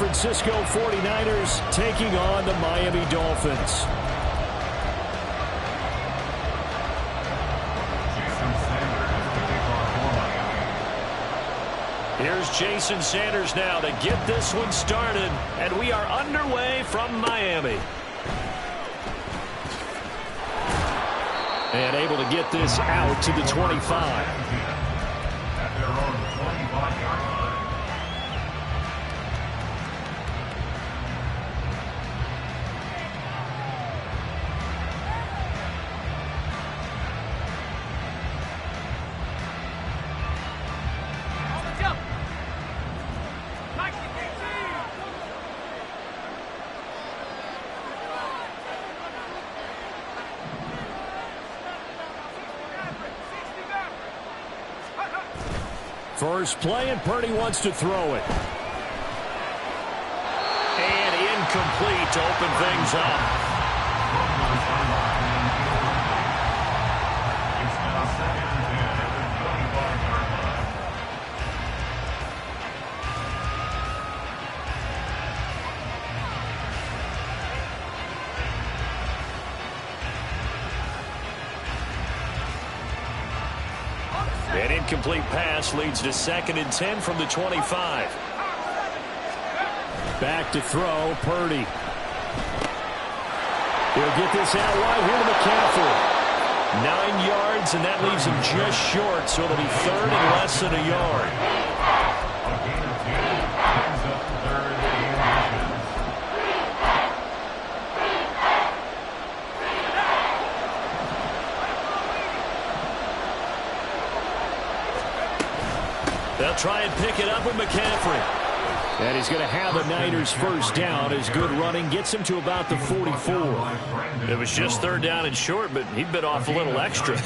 Francisco 49ers taking on the Miami Dolphins. Here's Jason Sanders now to get this one started, and we are underway from Miami. And able to get this out to the 25. First play, and Purdy wants to throw it. And incomplete to open things up. An incomplete pass leads to 2nd and 10 from the 25. Back to throw, Purdy. He'll get this out wide here to McCaffrey. 9 yards, and that leaves him just short, so it'll be 3rd and less than a yard. They'll try and pick it up with McCaffrey. And he's going to have a Niners first down as good running gets him to about the 44. It was just 3rd down and short, but he bit off a little extra.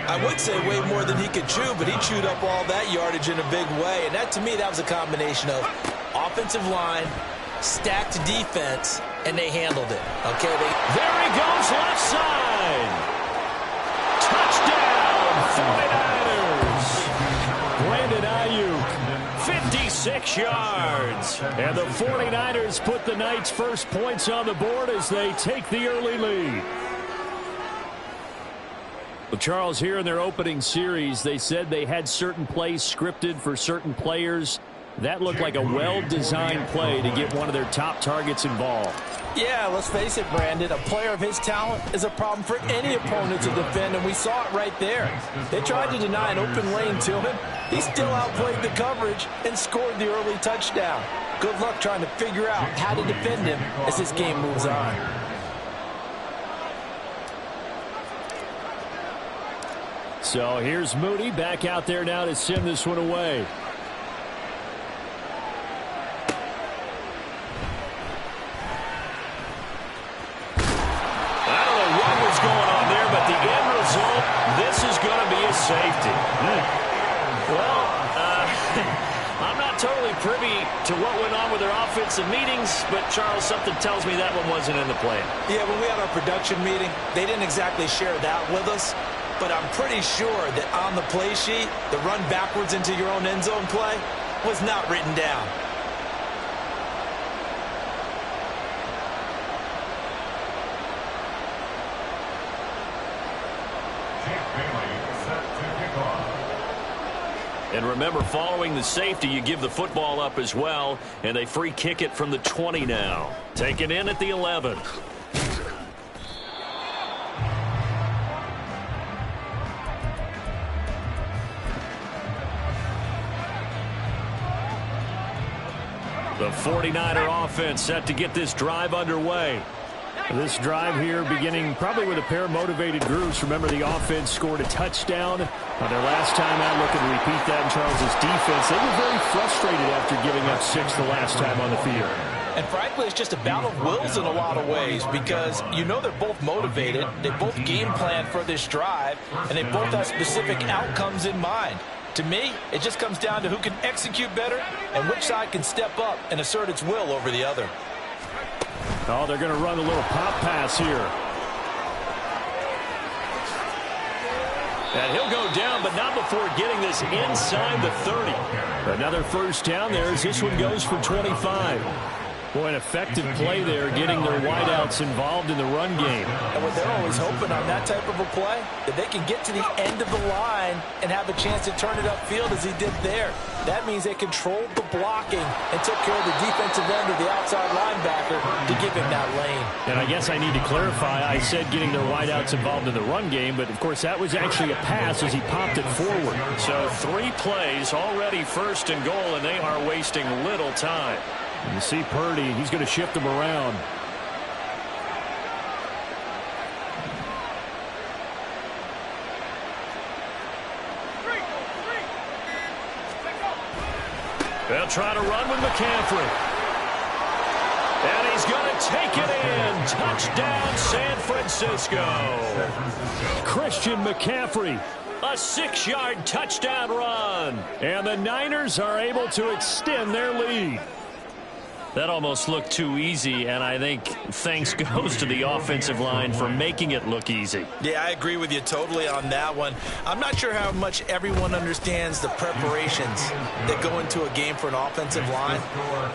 I would say way more than he could chew, but he chewed up all that yardage in a big way. And that, to me, that was a combination of offensive line, stacked defense, and they handled it. Okay, there he goes, left side. Touchdown, 49ers. Brandon Ayuk, 56 yards. And the 49ers put the Knights' first points on the board as they take the early lead. Well, Charles, here in their opening series, they said they had certain plays scripted for certain players. That looked like a well-designed play to get one of their top targets involved. Yeah, let's face it, Brandon. A player of his talent is a problem for any opponent to defend, and we saw it right there. They tried to deny an open lane to him. He still outplayed the coverage and scored the early touchdown. Good luck trying to figure out how to defend him as this game moves on. So here's Moody back out there now to send this one away. This is going to be a safety. Well, I'm not totally privy to what went on with their offensive meetings, but, Charles, something tells me that one wasn't in the plan. Yeah, when we had our production meeting, they didn't exactly share that with us, but I'm pretty sure that on the play sheet, the run backwards into your own end zone play was not written down. And remember, following the safety, you give the football up as well, and they free kick it from the 20 now. Taken in at the 11. The 49er offense set to get this drive underway. This drive here beginning probably with a pair of motivated groups. Remember, the offense scored a touchdown on their last time out. Looking to repeat that in Charles's defense. They were very frustrated after giving up 6 the last time on the field. And frankly, it's just a battle of wills in a lot of ways because you know they're both motivated. They both game plan for this drive, and they both have specific outcomes in mind. To me, it just comes down to who can execute better and which side can step up and assert its will over the other. Oh, they're going to run a little pop pass here. And he'll go down, but not before getting this inside the 30. Another first down there as this one goes for 25. Boy, an effective play there, getting their wideouts involved in the run game. And what they're always hoping on that type of a play, that they can get to the end of the line and have a chance to turn it upfield as he did there. That means they controlled the blocking and took care of the defensive end of the outside linebacker to give him that lane. And I guess I need to clarify, I said getting their wideouts involved in the run game, but of course that was actually a pass as he popped it forward. So 3 plays, already first and goal, and they are wasting little time. You see Purdy, he's going to shift them around. They'll try to run with McCaffrey. And he's going to take it in. Touchdown, San Francisco. Christian McCaffrey. A 6-yard touchdown run. And the Niners are able to extend their lead. That almost looked too easy, and I think thanks goes to the offensive line for making it look easy. Yeah, I agree with you totally on that one. I'm not sure how much everyone understands the preparations that go into a game for an offensive line,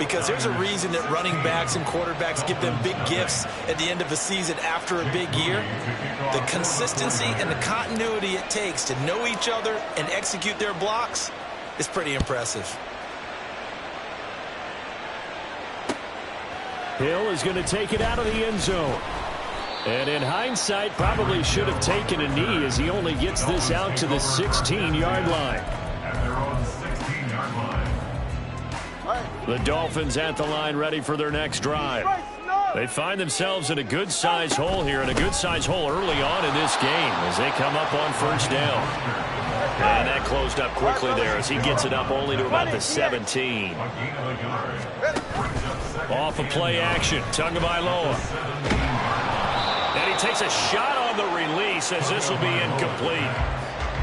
because there's a reason that running backs and quarterbacks give them big gifts at the end of the season after a big year. The consistency and the continuity it takes to know each other and execute their blocks is pretty impressive. Hill is going to take it out of the end zone. And in hindsight, probably should have taken a knee as he only gets this out to the 16-yard line. The Dolphins at the line ready for their next drive. They find themselves in a good-sized hole here, and a good-sized hole early on in this game as they come up on first down. And that closed up quickly there as he gets it up only to about the 17. Off of play action, Tagovailoa. And he takes a shot on the release as this will be incomplete.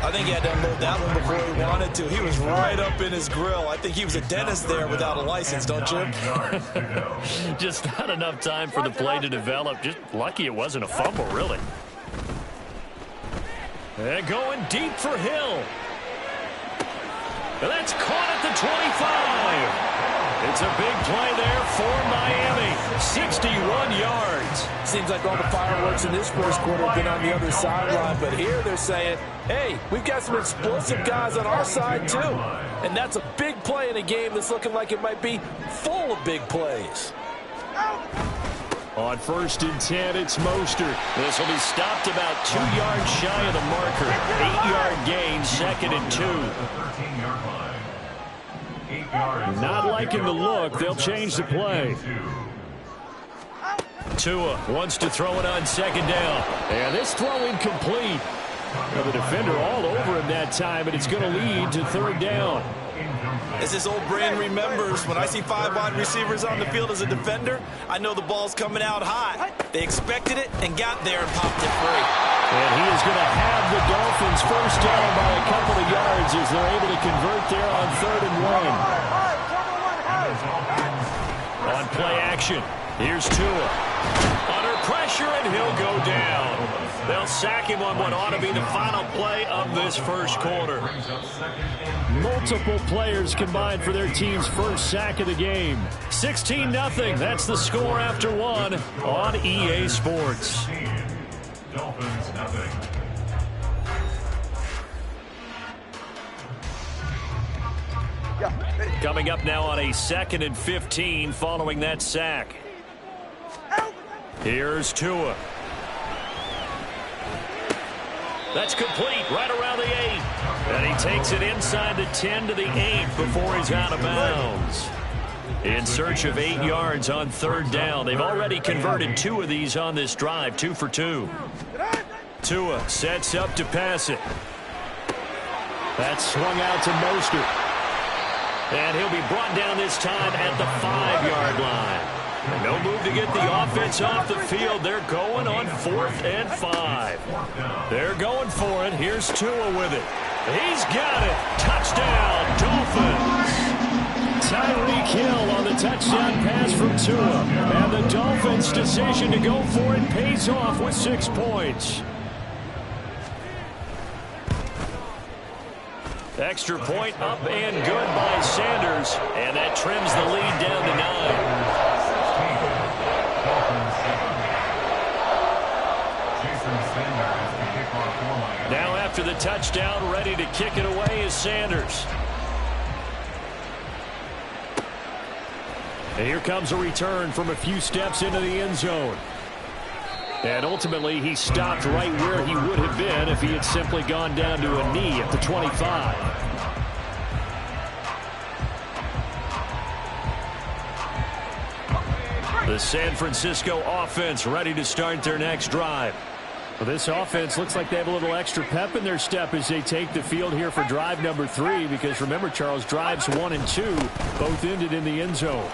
I think he had to unload that one before he wanted to. He was right up in his grill. I think he was a dentist there without a license, don't you? Just not enough time for the play to develop. Just lucky it wasn't a fumble, really. And going deep for Hill. And that's caught at the 25. It's a big play there for Miami. 61 yards. Seems like all the fireworks in this first quarter have been on the other sideline, but here they're saying, hey, we've got some explosive guys on our side too. And that's a big play in a game that's looking like it might be full of big plays. On 1st and 10, it's Mostert. This will be stopped about 2 yards shy of the marker. 8-yard gain, 2nd and 2. Not liking the look. They'll change the play. Tua wants to throw it on 2nd down. And this throw incomplete. Well, the defender all over him that time, and it's going to lead to 3rd down. As this old brain remembers, when I see 5 wide receivers on the field as a defender, I know the ball's coming out hot. They expected it and got there and popped it free. And he is going to have the Dolphins first down by a couple of yards as they're able to convert there on 3rd and 1. On play action, here's Tua. Under pressure, and he'll go down. They'll sack him on what ought to be the final play of this first quarter. Multiple players combined for their team's first sack of the game. 16-0. That's the score after 1 on EA Sports. Dolphins nothing. Coming up now on a 2nd and 15 following that sack. Here's Tua. That's complete right around the 8. And he takes it inside the 10 to the 8 before he's out of bounds. In search of 8 yards on 3rd down. They've already converted 2 of these on this drive, 2 for 2. Tua sets up to pass it. That's swung out to Mostert. And he'll be brought down this time at the 5-yard line. No move to get the offense off the field. They're going on 4th and 5. They're going for it. Here's Tua with it. He's got it. Touchdown, Dolphins. Tyreek Hill on the touchdown pass from Tua. And the Dolphins' decision to go for it pays off with 6 points. Extra point up and good by Sanders. And that trims the lead down to 9. Now after the touchdown, ready to kick it away is Sanders. And here comes a return from a few steps into the end zone. And ultimately, he stopped right where he would have been if he had simply gone down to a knee at the 25. The San Francisco offense ready to start their next drive. Well, this offense looks like they have a little extra pep in their step as they take the field here for drive number 3, because remember, Charles, drives 1 and 2 both ended in the end zone.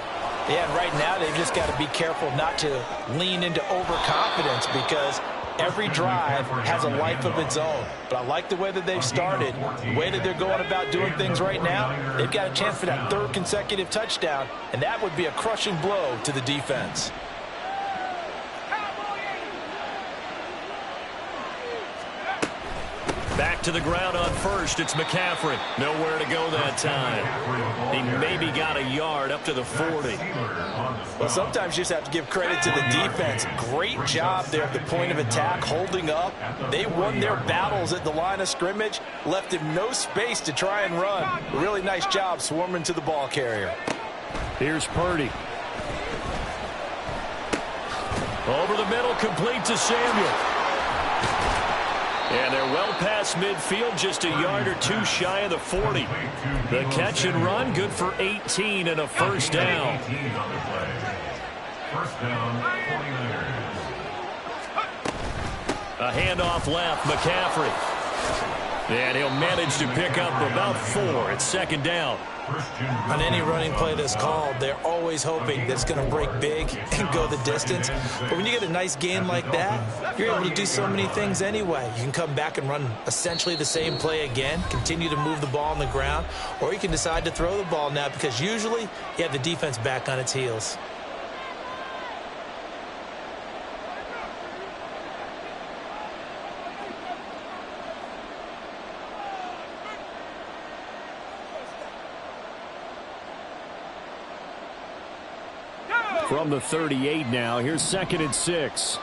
Yeah, and right now they've just got to be careful not to lean into overconfidence, because every drive has a life of its own. But I like the way that they've started, the way that they're going about doing things right now. They've got a chance for that 3rd consecutive touchdown, and that would be a crushing blow to the defense. Back to the ground on first. It's McCaffrey. Nowhere to go that time. He maybe got a yard up to the 40. Well, sometimes you just have to give credit to the defense. Great job there at the point of attack, holding up. They won their battles at the line of scrimmage, left him no space to try and run. Really nice job swarming to the ball carrier. Here's Purdy. Over the middle, complete to Samuel. And they're well past midfield, just a yard or 2 shy of the 40. The catch and run, good for 18 and a first down. A handoff left, McCaffrey. And he'll manage to pick up about 4. It's 2nd down. On any running play that's called, they're always hoping that it's going to break big and go the distance. But when you get a nice gain like that, you're able to do so many things anyway. You can come back and run essentially the same play again, continue to move the ball on the ground, or you can decide to throw the ball now, because usually you have the defense back on its heels. From the 38 now, here's 2nd and 6.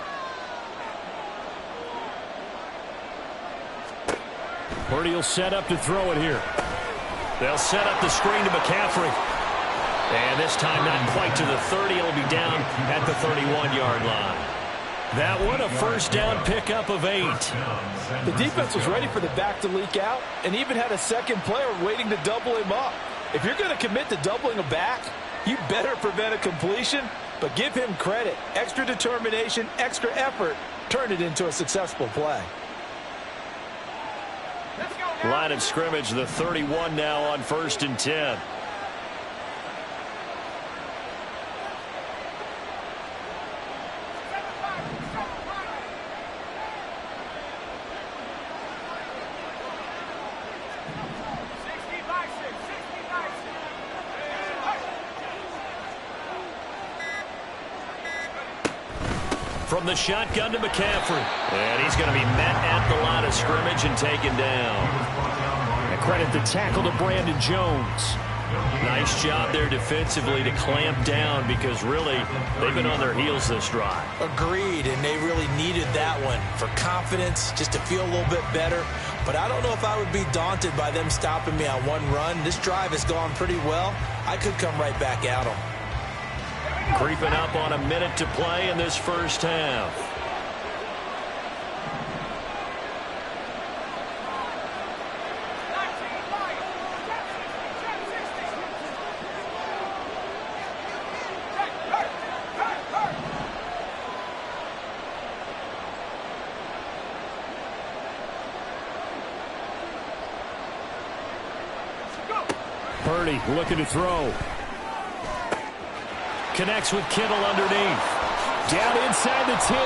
Purdy will set up to throw it here. They'll set up the screen to McCaffrey. And this time not quite to the 30. It'll be down at the 31-yard line. That one, a first down pickup of 8. The defense was ready for the back to leak out and even had a second player waiting to double him up. If you're going to commit to doubling a back, you better prevent a completion, but give him credit. Extra determination, extra effort, turn it into a successful play. Line of scrimmage, the 31 now on 1st and 10. From the shotgun to McCaffrey. And he's going to be met at the line of scrimmage and taken down. And credit the tackle to Brandon Jones. Nice job there defensively to clamp down, because really they've been on their heels this drive. Agreed, and they really needed that one for confidence, just to feel a little bit better. But I don't know if I would be daunted by them stopping me on one run. This drive has gone pretty well. I could come right back at them. Creeping up on a minute to play in this first half. Purdy looking to throw. Connects with Kittle underneath. Down inside the 10.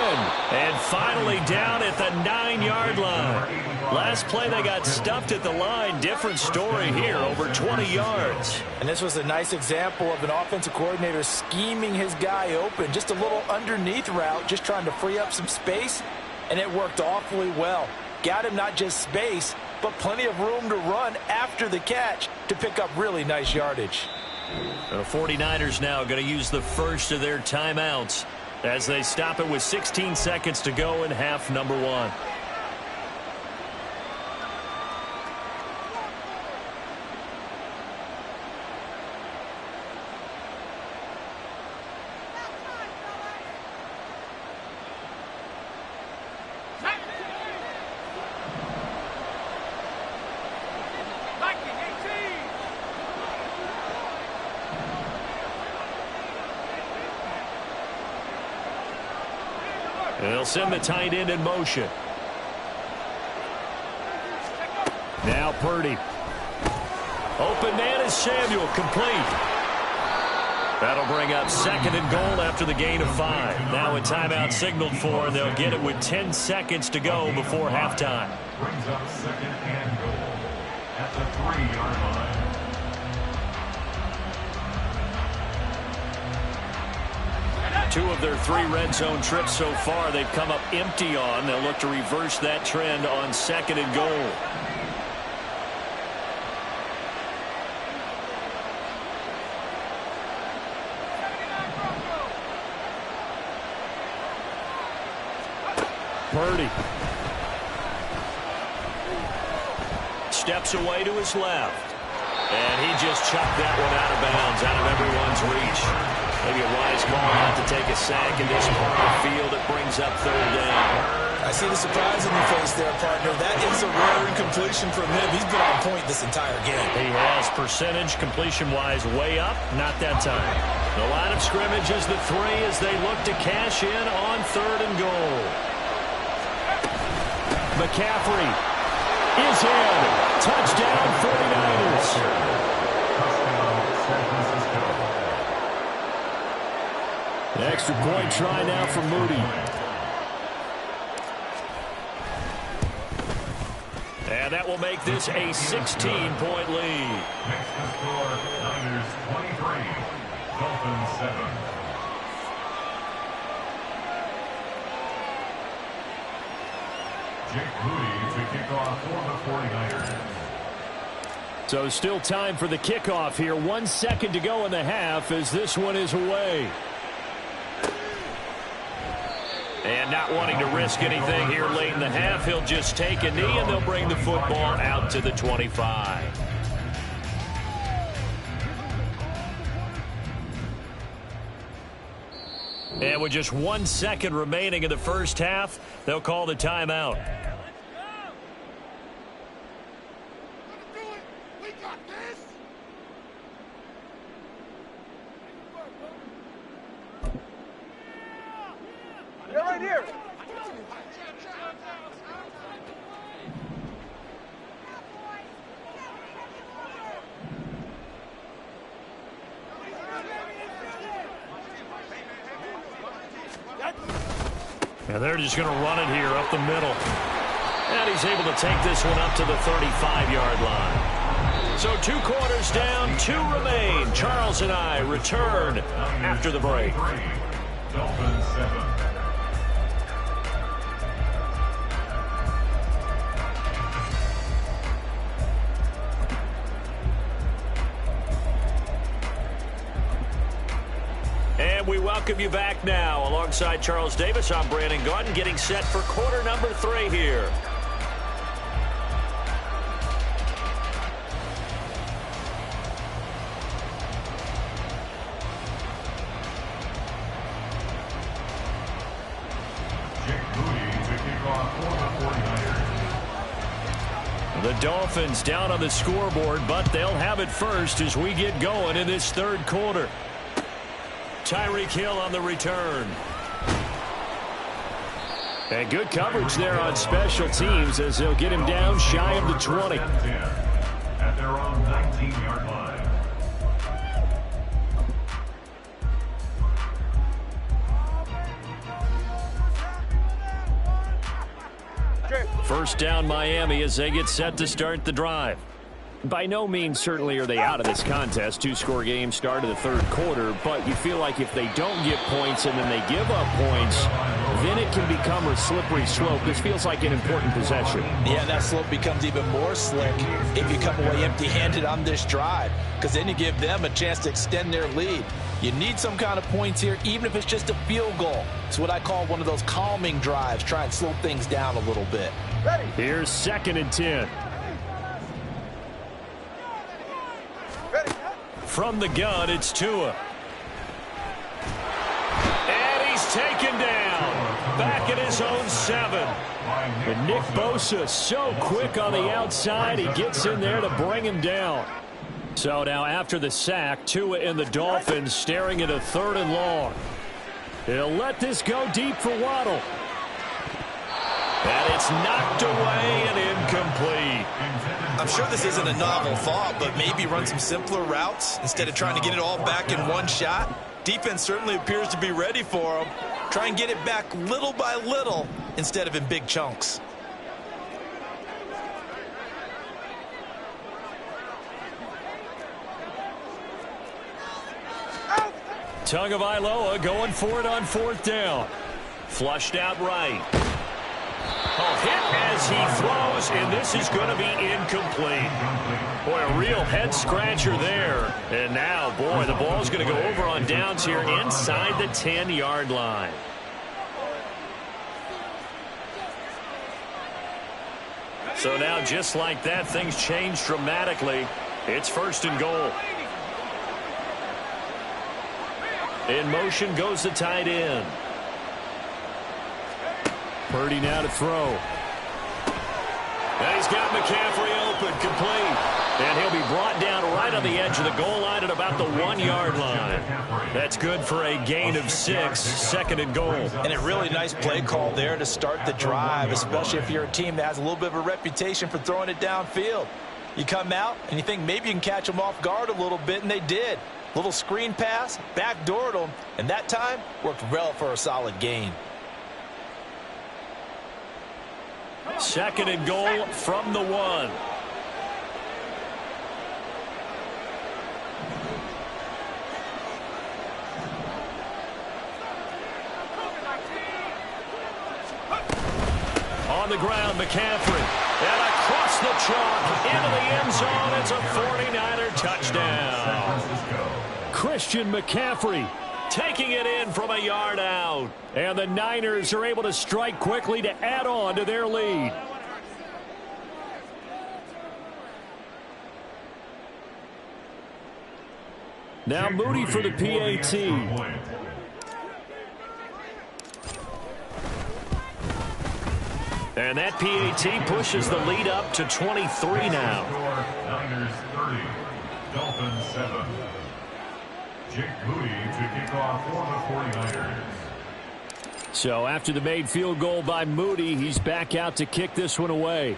And finally down at the 9-yard line. Last play they got stuffed at the line. Different story here, over 20 yards. And this was a nice example of an offensive coordinator scheming his guy open. Just a little underneath route, just trying to free up some space. And it worked awfully well. Got him not just space, but plenty of room to run after the catch to pick up really nice yardage. The 49ers now going to use the first of their timeouts as they stop it with 16 seconds to go in half number one. They'll send the tight end in motion. Now Purdy. Open man is Samuel, complete. That'll bring up second and goal after the gain of 5. Now a timeout signaled for, and they'll get it with 10 seconds to go before halftime. Brings up second and goal at the 3-yard line. Two of their 3 red zone trips so far they've come up empty on. They'll look to reverse that trend on second and goal. Purdy. Steps away to his left. And he just chucked that one out of bounds, out of everyone's reach. Maybe a wise call not to take a sack in this part of the field. It brings up third down. I see the surprise in your face there, partner. That is a rare incompletion from him. He's been on point this entire game. He has percentage completion-wise way up. Not that time. The line of scrimmage is the 3 as they look to cash in on third and goal. McCaffrey is in. Touchdown 49ers. The extra point try now for Moody. And that will make this a 16-point lead. Next to score, Niners 23, Dolphins 7. Jake Moody to kick off for the 49ers. So still time for the kickoff here. 1 second to go in the half as this one is away. And not wanting to risk anything here late in the half, he'll just take a knee and they'll bring the football out to the 25. And with just 1 second remaining in the first half, they'll call the timeout. And they're just going to run it here up the middle. And he's able to take this one up to the 35-yard line. So 2 quarters down, 2 remain. Charles and I return after the break. Dolphins 7. And we welcome you back now. Alongside Charles Davis, I'm Brandon Gaudin, getting set for quarter number 3 here. Jake Moody to kick off for the 49ers. The Dolphins down on the scoreboard, but they'll have it first as we get going in this third quarter. Tyreek Hill on the return. And good coverage there on special teams as they'll get him down shy of the 20. At their own 19-yard line. First down Miami as they get set to start the drive. By no means certainly are they out of this contest. Two-score game, start of the third quarter, but you feel like if they don't get points and then they give up points, then it can become a slippery slope. This feels like an important possession. Yeah, that slope becomes even more slick if you come away empty-handed on this drive, because then you give them a chance to extend their lead. You need some kind of points here, even if it's just a field goal. It's what I call one of those calming drives. Try and slow things down a little bit. Ready. Here's 2nd and 10. Ready. From the gun, it's Tua. And he's taken down. Back at his own 7. And Nick Bosa so quick on the outside. He gets in there to bring him down. So now after the sack, Tua and the Dolphins staring at a 3rd and long. He'll let this go deep for Waddle. And it's knocked away and incomplete. I'm sure this isn't a novel thought, but maybe run some simpler routes instead of trying to get it all back in one shot. Defense certainly appears to be ready for him. Try and get it back little by little instead of in big chunks. Tagovailoa going for it on 4th down. Flushed out right. Hit as he throws, and this is going to be incomplete. Boy, a real head-scratcher there. And now, boy, the ball's going to go over on downs here inside the 10-yard line. So now, just like that, things change dramatically. It's 1st and goal. In motion goes the tight end. Purdy now to throw. And he's got McCaffrey open, complete. And he'll be brought down right on the edge of the goal line at about the 1-yard line. That's good for a gain of 6, 2nd and goal. And a really nice play call there to start the drive, especially if you're a team that has a little bit of a reputation for throwing it downfield. You come out and you think maybe you can catch them off guard a little bit, and they did. Little screen pass, backdoored them, and that time worked well for a solid gain. 2nd and goal from the 1. On the ground, McCaffrey. And across the chalk into the end zone. It's a 49er touchdown. Christian McCaffrey taking it in from a yard out. And the Niners are able to strike quickly to add on to their lead. Now Moody for the PAT. And that PAT pushes the lead up to 23 now. Niners 30, Dolphins 7. Jake Moody to kick off for the 49ers. So after the made field goal by Moody, he's back out to kick this one away.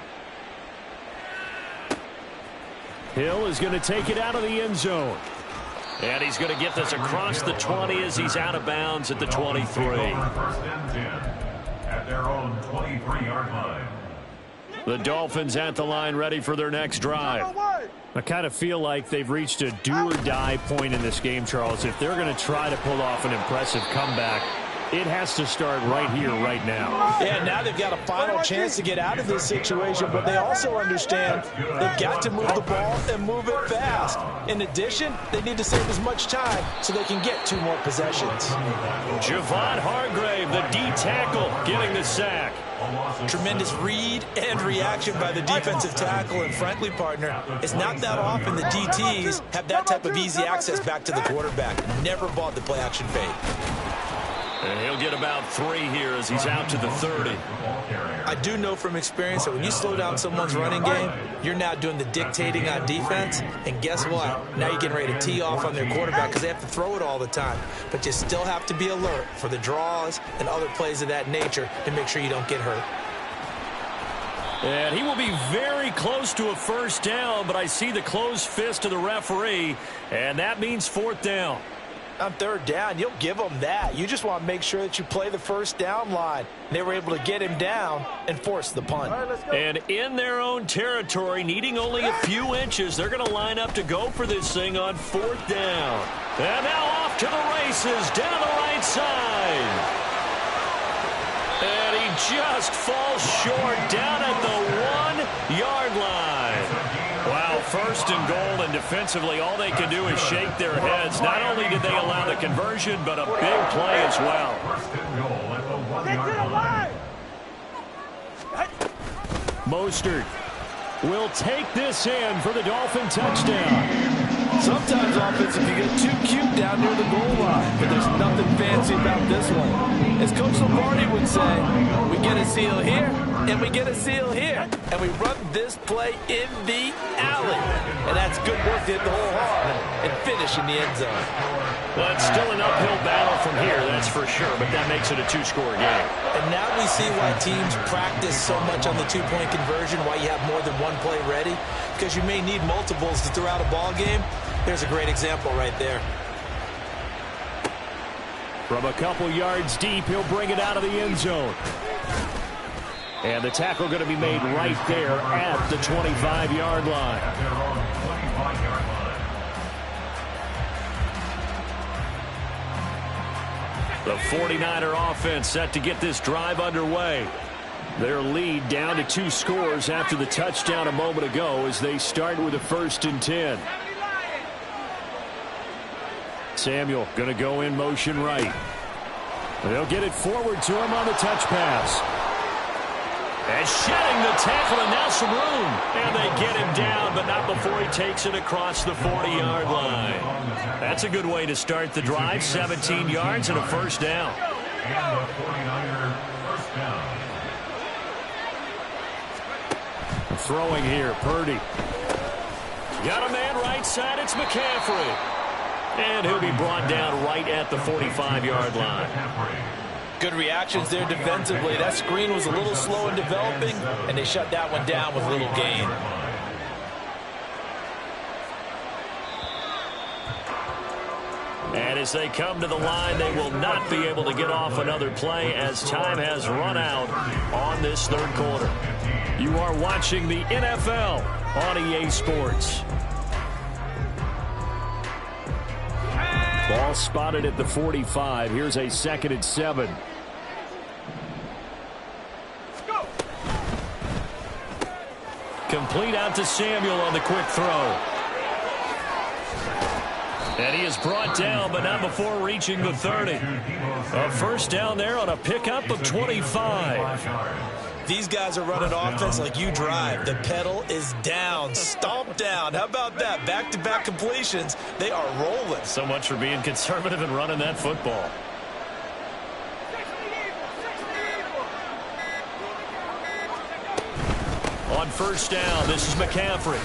Hill is going to take it out of the end zone. And he's going to get this across the 20 as he's out of bounds at the 23. 1st and 10 at their own 23-yard line. The Dolphins at the line ready for their next drive. I kind of feel like they've reached a do-or-die point in this game, Charles. If they're going to try to pull off an impressive comeback, it has to start right here, right now. Yeah, now they've got a final chance to get out of this situation, but they also understand they've got to move the ball and move it fast. In addition, they need to save as much time so they can get 2 more possessions. Javon Hargrave, the D tackle, getting the sack. Tremendous read and reaction by the defensive tackle, and frankly, partner, it's not that often the DTs have that type of easy access back to the quarterback. Never bought the play-action fade. And he'll get about 3 here as he's out to the 30. I do know from experience that when you slow down someone's running game, you're now doing the dictating on defense. And guess what? Now you're getting ready to tee off on their quarterback because they have to throw it all the time. But you still have to be alert for the draws and other plays of that nature to make sure you don't get hurt. And he will be very close to a 1st down, but I see the closed fist of the referee, and that means 4th down. On third down, you'll give them that. You just want to make sure that you play the first down line. They were able to get him down and force the punt. And in their own territory, needing only a few inches, they're going to line up to go for this thing on fourth down. And now off to the races down the right side. And he just falls short down at the 1-yard line. Wow, first and goal, and defensively all they can do is shake their heads. Not only did they allow the conversion, but a big play as well. First and goal at the 1-yard line. Mostert will take this in for the Dolphin touchdown. Sometimes offense, if you get too cute down near the goal line, but there's nothing fancy about this one. As Coach Lombardi would say, we get a seal here, and we get a seal here, and we run this play in the alley. And that's good work to hit the hole hard and finish in the end zone. Well, it's still an uphill battle from here, that's for sure, but that makes it a two-score game. And now we see why teams practice so much on the two-point conversion, why you have more than one play ready, because you may need multiples to throw out a ball game. There's a great example right there. From a couple yards deep, he'll bring it out of the end zone. And the tackle going to be made right there at the 25-yard line. At their own 25-yard line. The 49er offense set to get this drive underway. Their lead down to 2 scores after the touchdown a moment ago as they start with a 1st and 10. Samuel going to go in motion right. They'll get it forward to him on the touch pass. And shedding the tackle, and now some room. And they get him down, but not before he takes it across the 40-yard line. That's a good way to start the drive. 17 yards and a first down. And the 49er first down. Throwing here, Purdy. Got a man right side, it's McCaffrey. And he'll be brought down right at the 45-yard line. Good reactions there defensively. That screen was a little slow in developing, and they shut that one down with little gain. And as they come to the line, they will not be able to get off another play as time has run out on this third quarter. You are watching the NFL on EA Sports. Ball spotted at the 45. Here's a 2nd and 7. Complete out to Samuel on the quick throw. And he is brought down, but not before reaching the 30. A first down there on a pickup of 25. These guys are running offense like you drive. The pedal is down, stomp down. How about that? Back-to-back completions. They are rolling. So much for being conservative and running that football. On first down, this is McCaffrey.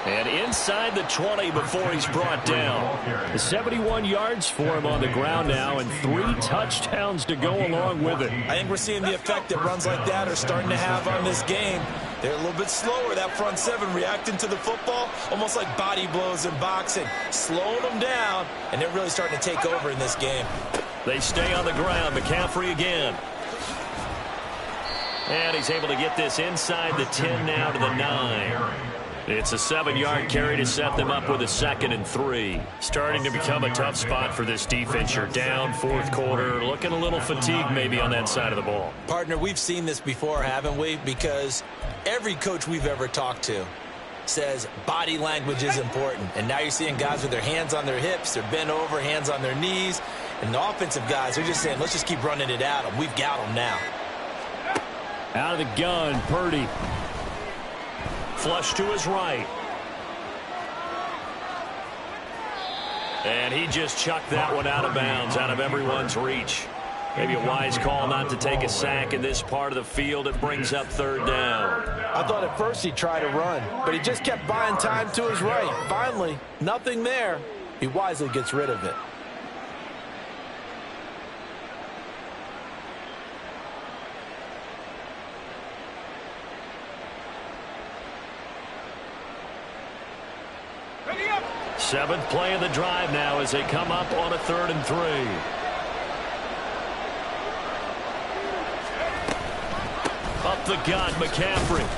And inside the 20 before he's brought down. 71 yards for him on the ground now and 3 touchdowns to go along with it. I think we're seeing the effect that runs like that are starting to have on this game. They're a little bit slower, that front 7 reacting to the football, almost like body blows in boxing, slowing them down, and they're really starting to take over in this game. They stay on the ground. McCaffrey again. And he's able to get this inside the 10 now to the 9. It's a 7-yard carry to set them up with a 2nd and 3. Starting to become a tough spot for this defense. You're down fourth quarter, looking a little fatigued maybe on that side of the ball. Partner, we've seen this before, haven't we? Because every coach we've ever talked to says body language is important. And now you're seeing guys with their hands on their hips, they're bent over, hands on their knees. And the offensive guys are just saying, let's just keep running it at them. We've got them now. Out of the gun, Purdy. Flush to his right. And he just chucked that one out of bounds, out of everyone's reach. Maybe a wise call not to take a sack in this part of the field. It brings up 3rd down. I thought at first he'd try to run, but he just kept buying time to his right. Finally, nothing there. He wisely gets rid of it. 7th play of the drive now as they come up on a 3rd and 3. Up the gut, McCaffrey.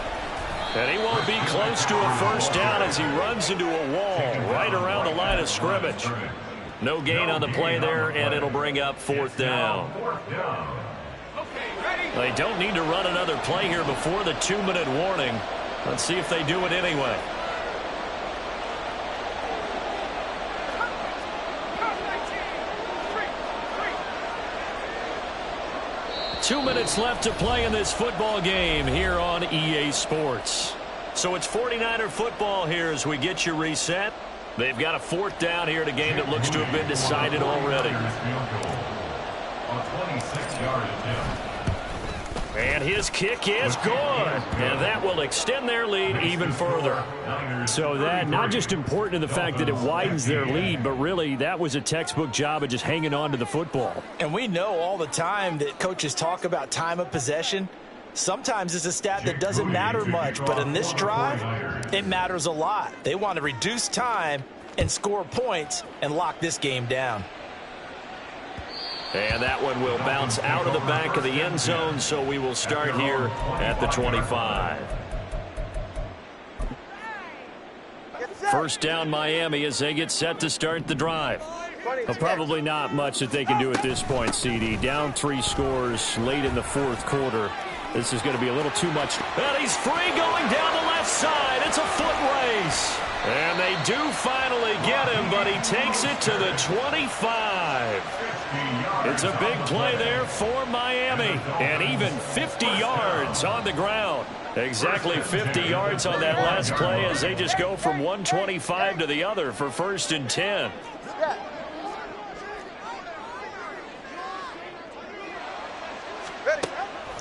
And he won't be close to a first down as he runs into a wall right around the line of scrimmage. No gain on the play there, and it'll bring up 4th down. They don't need to run another play here before the 2-minute warning. Let's see if they do it anyway. 2 minutes left to play in this football game here on EA Sports. So it's 49er football here as we get you reset. They've got a 4th down here in a game that looks to have been decided already. And his kick is good. And that will extend their lead even further. So that not just important in the fact that it widens their lead, but really that was a textbook job of just hanging on to the football. And we know all the time that coaches talk about time of possession. Sometimes it's a stat that doesn't matter much, but in this drive, it matters a lot. They want to reduce time and score points and lock this game down. And that one will bounce out of the back of the end zone, so we will start here at the 25. First down Miami as they get set to start the drive. Well, probably not much that they can do at this point, CD. Down 3 scores late in the 4th quarter. This is going to be a little too much. And he's free going down the left side. It's a foot race. And they do finally get him, but he takes it to the 25. It's a big play there for Miami. And even 50 yards on the ground. Exactly 50 yards on that last play as they just go from 125 to the other for 1st and 10.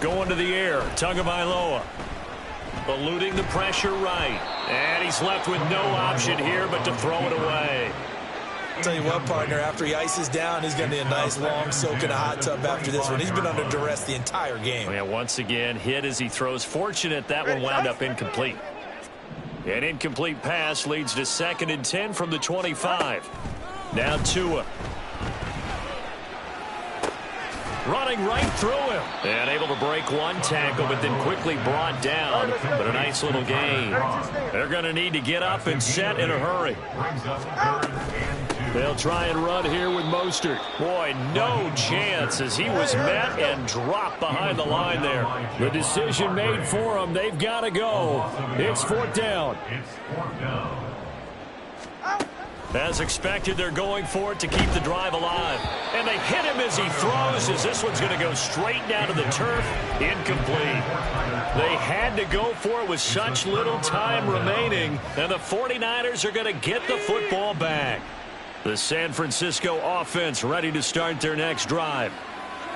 Going to the air, Tagovailoa. Eluding the pressure right. And he's left with no option here but to throw it away. I'll tell you what, partner, after he ices down, he's going to need a nice long soak in a hot tub after this one. He's been under duress the entire game. Yeah, once again, hit as he throws. Fortunate that one wound up incomplete. An incomplete pass leads to 2nd and 10 from the 25. Now Tua. Running right through him. And able to break one tackle, but then quickly brought down. But a nice little gain. They're going to need to get up and set in a hurry. They'll try and run here with Mostert. Boy, no chance as he was met and dropped behind the line there. The decision made for him. They've got to go. It's 4th down. As expected, they're going for it to keep the drive alive. And they hit him as he throws, as this one's going to go straight down to the turf. Incomplete. They had to go for it with such little time remaining. And the 49ers are going to get the football back. The San Francisco offense ready to start their next drive.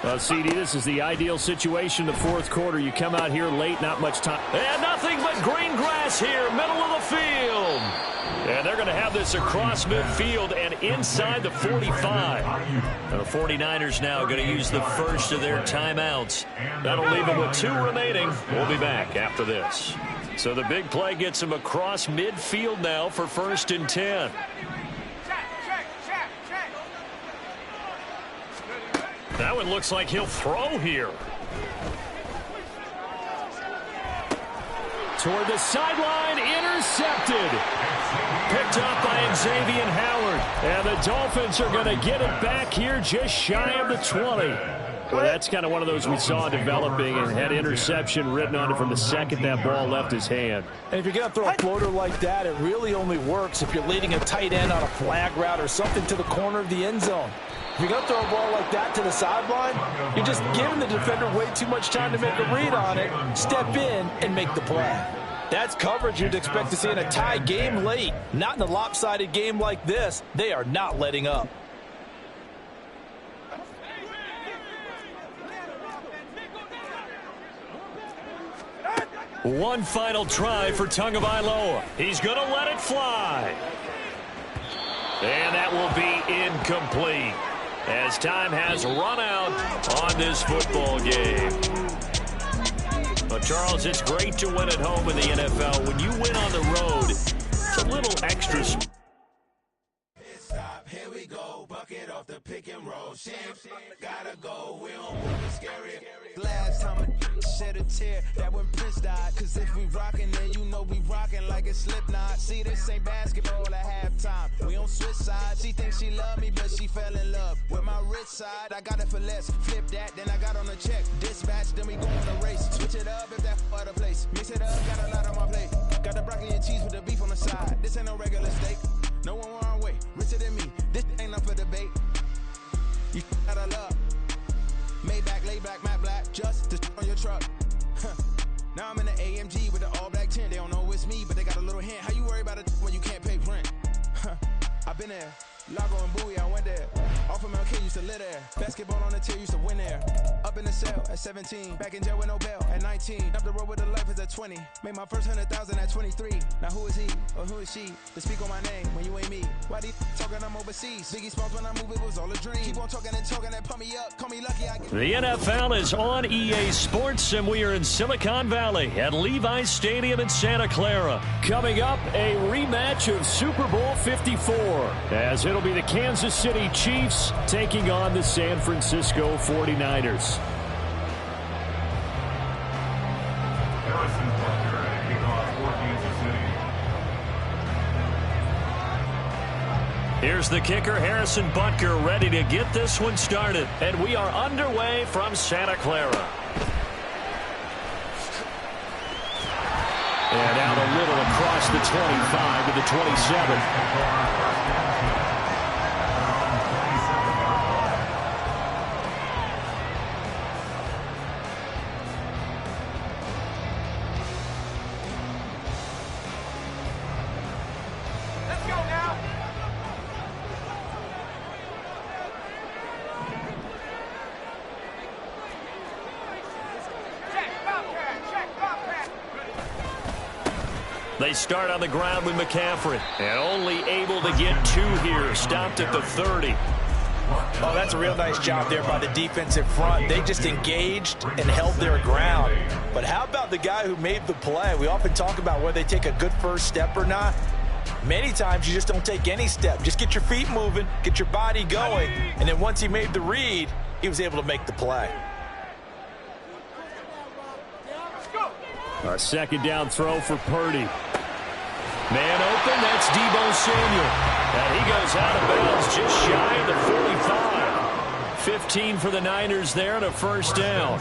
Well, CD, this is the ideal situation in the 4th quarter. You come out here late, not much time. And nothing but green grass here, middle of the field. And they're going to have this across midfield and inside the 45. And the 49ers now going to use the first of their timeouts. That'll leave them with 2 remaining. We'll be back after this. So the big play gets them across midfield now for 1st and 10. That one looks like he'll throw here. Toward the sideline, intercepted. Picked up by Xavier Howard. And the Dolphins are going to get it back here just shy of the 20. Well, that's kind of one of those we saw developing and had interception written on it from the second that ball left his hand. And if you're going to throw a floater like that, it really only works if you're leading a tight end on a flag route or something to the corner of the end zone. If you're going to throw a ball like that to the sideline, you're just giving the defender way too much time to make a read on it, step in, and make the play. That's coverage you'd expect to see in a tie game late. Not in a lopsided game like this. They are not letting up. One final try for Tagovailoa. He's going to let it fly. And that will be incomplete, as time has run out on this football game. Well, Charles, it's great to win at home in the NFL. When you win on the road, it's a little extra off the pick and roll. Shit, gotta go, we don't want to scary. Last time I shed a tear, that when Prince died. Cause if we rockin', then you know we rockin' like a Slipknot. See, this ain't basketball at halftime. We on switch sides. She thinks she love me, but she fell in love with my rich side. I got it for less. Flip that, then I got on a check. Dispatch, then we go on a race. Switch it up if that other place. Mix it up, got a lot on my plate. Got the broccoli and cheese with the beef on the side. This ain't no regular steak. No one wrong way, richer than me. This ain't up for debate. You out of love. Maybach, laid back, matte black, just to on your truck. Now I'm in the AMG with the all black tint. They don't know it's me, but they got a little hint. How you worry about it when you can't pay rent? I've been there. Lago and Bowie, I went there. Off of MLK, used to live there. Basketball on the tier, used to win there. Up in the cell at 17. Back in jail with no bail at 19. Up the road with the life is at 20. Made my first 100,000 at 23. Now who is he or who is she to speak on my name when you ain't me? Why they talking I'm overseas? Biggie Smalls when I move, it was all a dream. Keep on talking and pump me up. Call me lucky. The NFL is on EA Sports, and we are in Silicon Valley at Levi's Stadium in Santa Clara. Coming up, a rematch of Super Bowl 54, as it'll be the Kansas City Chiefs taking on the San Francisco 49ers. Harrison Butker at kickoff for Kansas City. Here's the kicker, Harrison Butker, ready to get this one started. And we are underway from Santa Clara. And out a little across the 25 to the 27. They start on the ground with McCaffrey, and only able to get 2 here. Stopped at the 30. Oh, that's a real nice job there by the defensive front. They just engaged and held their ground. But how about the guy who made the play? We often talk about whether they take a good first step or not. Many times you just don't take any step. Just get your feet moving, get your body going, and then once he made the read, he was able to make the play. A second down throw for Purdy. Man open, that's Deebo Samuel. And he goes out of bounds just shy of the 45. 15 for the Niners there and a first down.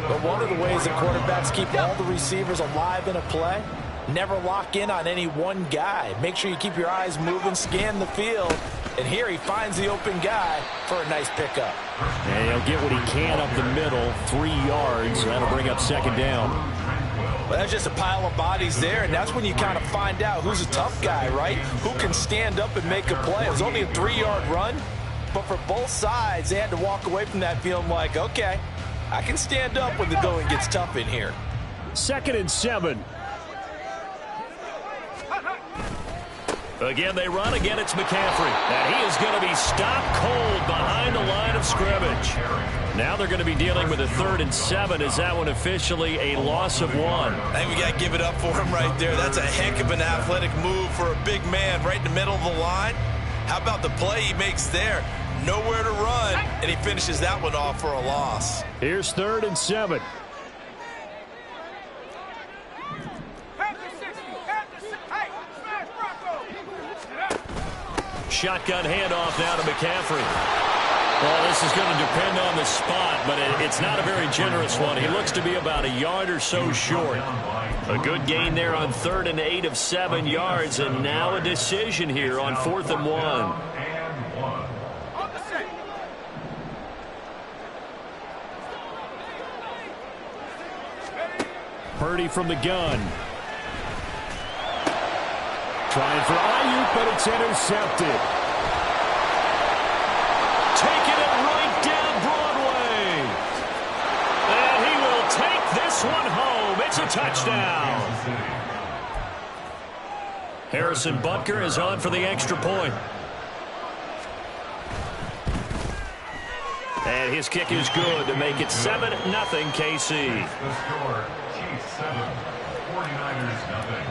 But one of the ways that quarterbacks keep all the receivers alive in a play, never lock in on any one guy. Make sure you keep your eyes moving, scan the field. And here he finds the open guy for a nice pickup. And he'll get what he can up the middle, 3 yards. That'll bring up second down. Well, that's just a pile of bodies there, and that's when you kind of find out who's a tough guy, right? Who can stand up and make a play. It was only a 3-yard run, but for both sides, they had to walk away from that feeling like, okay, I can stand up when the going gets tough in here. 2nd and 7. Again, they run. Again, it's McCaffrey. And he is going to be stopped cold behind the line of scrimmage. Now they're going to be dealing with a 3rd and 7. Is that one officially a loss of 1? I think we got to give it up for him right there. That's a heck of an athletic move for a big man right in the middle of the line. How about the play he makes there? Nowhere to run, and he finishes that one off for a loss. Here's 3rd and 7. Shotgun handoff now to McCaffrey. Well, this is going to depend on the spot, but it's not a very generous one. He looks to be about a yard or so short. A good gain there on 3rd and 8 of 7 yards, and now a decision here on 4th and 1. Purdy from the gun. Trying for Ayuk, but it's intercepted. Taking it right down Broadway. And he will take this one home. It's a touchdown. Harrison Butker is on for the extra point. And his kick is good to make it 7-0 KC. The score, Chiefs 7, 49ers nothing.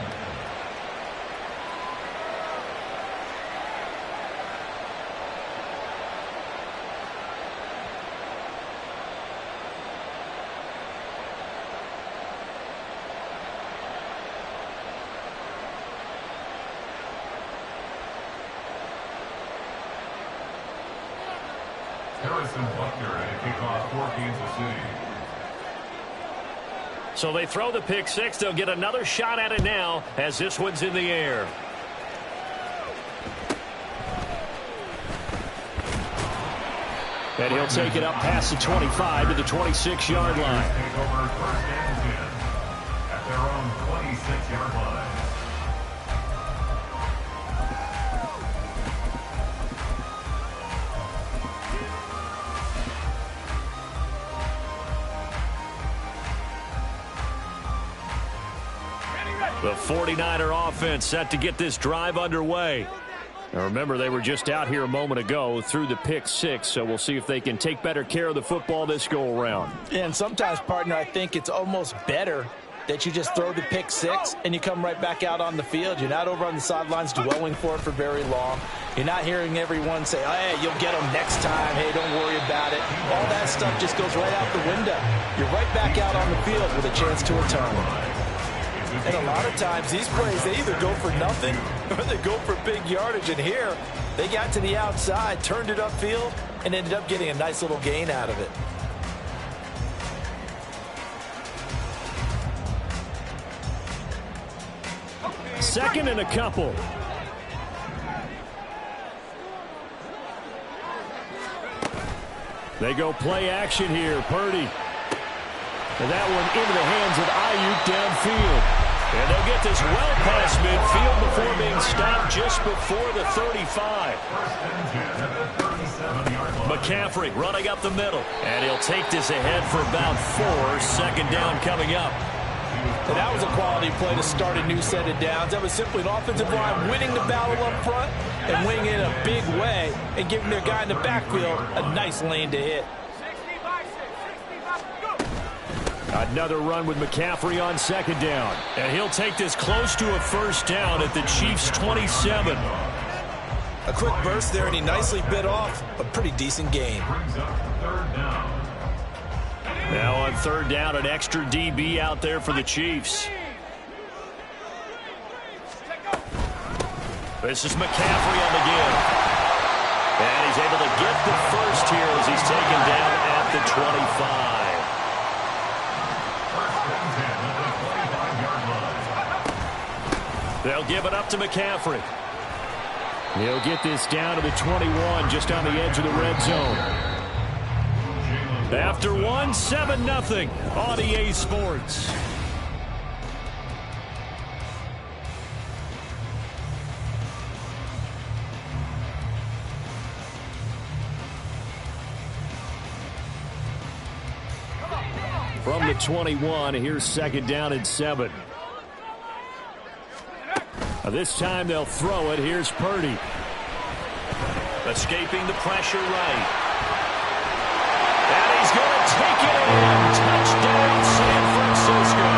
Harrison Buckner to kick off for Kansas City. So they throw the pick six. They'll get another shot at it now as this one's in the air. And he'll take it up past the 25 to the 26-yard line. Take over first and 10 at their own 26-yard line. The 49er offense set to get this drive underway. Now remember, they were just out here a moment ago through the pick six, so we'll see if they can take better care of the football this go-around. And sometimes, partner, I think it's almost better that you just throw the pick six and you come right back out on the field. You're not over on the sidelines dwelling for it for very long. You're not hearing everyone say, hey, you'll get them next time. Hey, don't worry about it. All that stuff just goes right out the window. You're right back out on the field with a chance to atone. And a lot of times, these plays, they either go for nothing or they go for big yardage. And here, they got to the outside, turned it upfield, and ended up getting a nice little gain out of it. Second and a couple. They go play action here. Purdy. And that one into the hands of Ayuk downfield. And they'll get this well past midfield before being stopped just before the 35. McCaffrey running up the middle. And he'll take this ahead for about 4. Second down coming up. And that was a quality play to start a new set of downs. That was simply an offensive line winning the battle up front and winning it in a big way and giving their guy in the backfield a nice lane to hit. Another run with McCaffrey on second down. And he'll take this close to a first down at the Chiefs' 27. A quick burst there, and he nicely bit off a pretty decent gain. Now on third down, an extra DB out there for the Chiefs. This is McCaffrey on the give. And he's able to get the first here as he's taken down at the 25. They'll give it up to McCaffrey. He'll get this down to the 21, just on the edge of the red zone. After one, 7-0 on EA Sports. From the 21, here's second down and 7. This time they'll throw it. Here's Purdy. Escaping the pressure right. And he's going to take it in. Touchdown, San Francisco.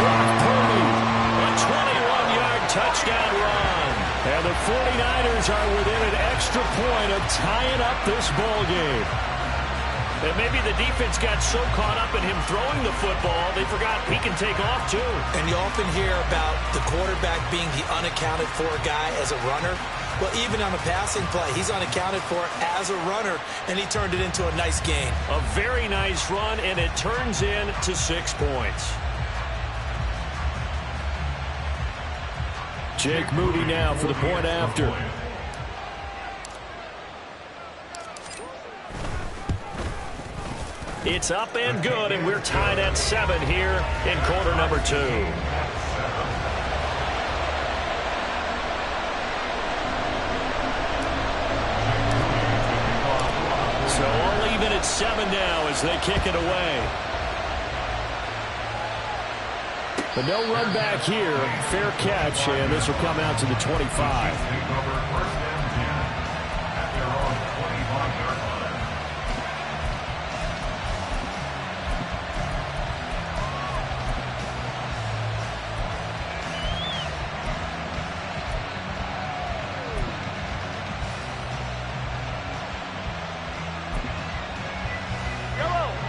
Brock Purdy, a 21-yard touchdown run. And the 49ers are within an extra point of tying up this ball game. And maybe the defense got so caught up in him throwing the football, they forgot he can take off, too. And you often hear about the quarterback being the unaccounted for guy as a runner. Well, even on a passing play, he's unaccounted for as a runner, and he turned it into a nice gain. A very nice run, and it turns into 6 points. Jake Moody now for the point after. It's up and good, and we're tied at 7 here in quarter number 2. So all even at 7 now as they kick it away. But no run back here. Fair catch, and this will come out to the 25.